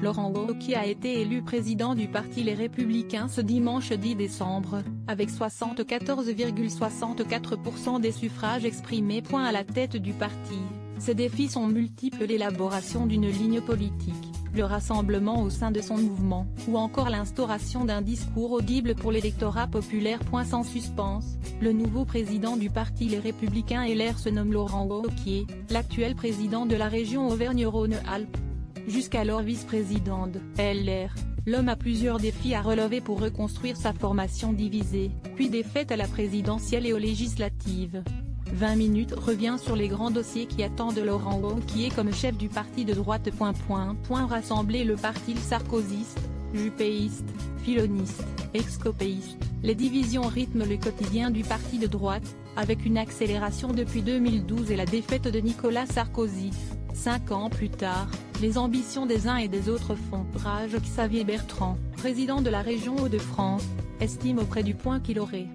Laurent Wauquiez a été élu président du parti Les Républicains ce dimanche 10 décembre, avec 74,64% des suffrages exprimés. À la tête du parti, ses défis sont multiples: l'élaboration d'une ligne politique, le rassemblement au sein de son mouvement, ou encore l'instauration d'un discours audible pour l'électorat populaire. Sans suspense, le nouveau président du parti Les Républicains LR se nomme Laurent Wauquiez, l'actuel président de la région Auvergne-Rhône-Alpes. Jusqu'alors vice-président de LR, l'homme a plusieurs défis à relever pour reconstruire sa formation divisée, puis défaite à la présidentielle et aux législatives. 20 minutes revient sur les grands dossiers qui attendent Laurent Wauquiez comme chef du parti de droite. Rassembler le parti sarkozyste, juppéiste, filoniste, ex-copéiste. Les divisions rythment le quotidien du parti de droite, avec une accélération depuis 2012 et la défaite de Nicolas Sarkozy. 5 ans plus tard, les ambitions des uns et des autres font rage. Xavier Bertrand, président de la région Hauts-de-France, estime auprès du Point qu'il aurait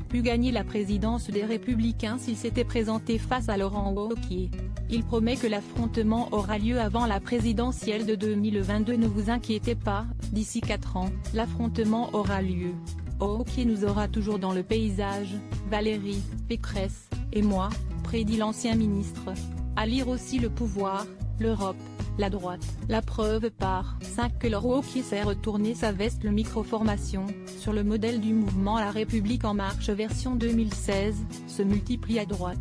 pu gagner la présidence des Républicains s'il s'était présenté face à Laurent Wauquiez. Il promet que l'affrontement aura lieu avant la présidentielle de 2022. Ne vous inquiétez pas, d'ici 4 ans, l'affrontement aura lieu. Wauquiez nous aura toujours dans le paysage, Valérie Pécresse et moi, prédit l'ancien ministre. À lire aussi Le Pouvoir, l'Europe, la droite. La preuve par 5 que Laurent Wauquiez sait retourner sa veste. Le micro-formation, sur le modèle du mouvement La République En Marche version 2016, se multiplie à droite.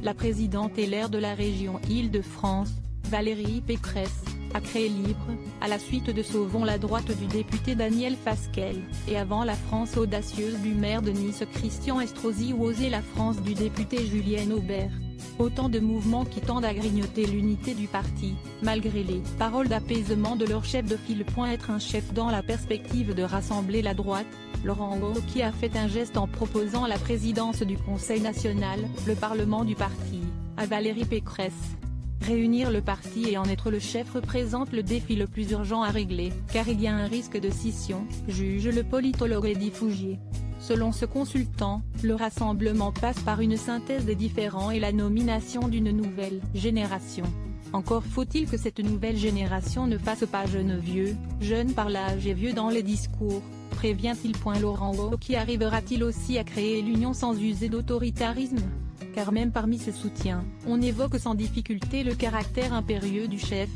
La présidente LR de la région Île-de-France, Valérie Pécresse, a créé Libre, à la suite de Sauvons la droite du député Daniel Fasquelle, et avant La France audacieuse du maire de Nice Christian Estrosi ou Oser la France du député Julien Aubert. Autant de mouvements qui tendent à grignoter l'unité du parti, malgré les paroles d'apaisement de leur chef de file. Être un chef dans la perspective de rassembler la droite, Laurent Wauquiez a fait un geste en proposant la présidence du Conseil national, le parlement du parti, à Valérie Pécresse. Réunir le parti et en être le chef représente le défi le plus urgent à régler, car il y a un risque de scission, juge le politologue Eddy Fougier. Selon ce consultant, le rassemblement passe par une synthèse des différents et la nomination d'une nouvelle génération. Encore faut-il que cette nouvelle génération ne fasse pas jeune-vieux, jeune par l'âge et vieux dans les discours, prévient-il. Laurent Wauquiez arrivera-t-il aussi à créer l'union sans user d'autoritarisme ? Car même parmi ses soutiens, on évoque sans difficulté le caractère impérieux du chef.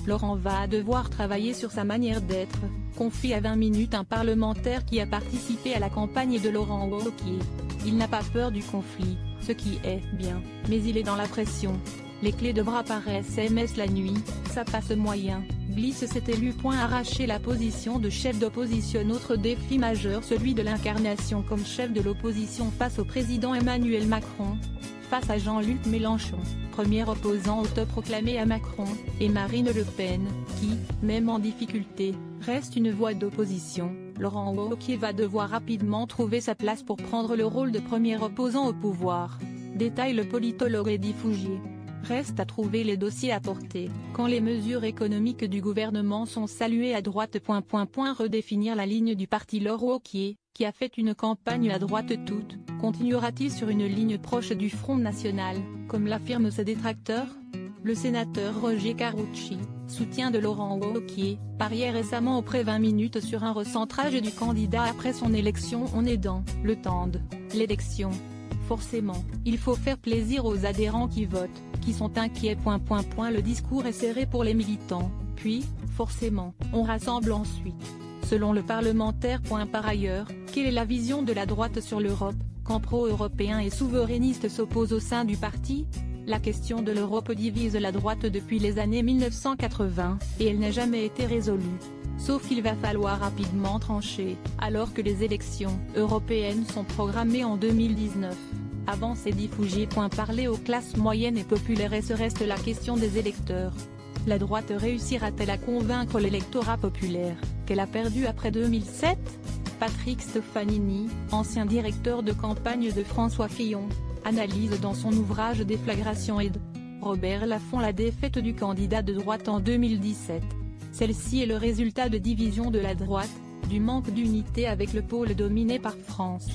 Laurent va devoir travailler sur sa manière d'être, confie à 20 minutes un parlementaire qui a participé à la campagne de Laurent Wauquiez. Il n'a pas peur du conflit, ce qui est bien, mais il est dans la pression. Les clés de bras par SMS la nuit, ça passe moyen, glisse cet élu. Arracher la position de chef d'opposition. Autre défi majeur, celui de l'incarnation comme chef de l'opposition face au président Emmanuel Macron. Face à Jean-Luc Mélenchon, premier opposant autoproclamé à Macron, et Marine Le Pen, qui, même en difficulté, reste une voix d'opposition, Laurent Wauquiez va devoir rapidement trouver sa place pour prendre le rôle de premier opposant au pouvoir. Détaille le politologue Eddy Fougier. Reste à trouver les dossiers à porter, quand les mesures économiques du gouvernement sont saluées à droite. Redéfinir la ligne du parti. Laurent Wauquiez, qui a fait une campagne à droite toute, continuera-t-il sur une ligne proche du Front National, comme l'affirment ses détracteurs ? Le sénateur Roger Karoutchi, soutien de Laurent Wauquiez, pariait récemment auprès 20 minutes sur un recentrage du candidat après son élection. On est dans le temps de l'élection. Forcément, il faut faire plaisir aux adhérents qui votent, qui sont inquiets. Le discours est serré pour les militants, puis, forcément, on rassemble ensuite. Selon le parlementaire. Par ailleurs, quelle est la vision de la droite sur l'Europe, quand pro-européens et souverainistes s'opposent au sein du parti ? La question de l'Europe divise la droite depuis les années 1980, et elle n'a jamais été résolue. Sauf qu'il va falloir rapidement trancher, alors que les élections européennes sont programmées en 2019. Avance Eddy Fougier. Parler aux classes moyennes et populaires, et ce reste la question des électeurs. La droite réussira-t-elle à convaincre l'électorat populaire, qu'elle a perdu après 2007 ? Patrick Stefanini, ancien directeur de campagne de François Fillon, analyse dans son ouvrage Déflagration et de Robert Laffont la défaite du candidat de droite en 2017. Celle-ci est le résultat de divisions de la droite, du manque d'unité avec le pôle dominé par France.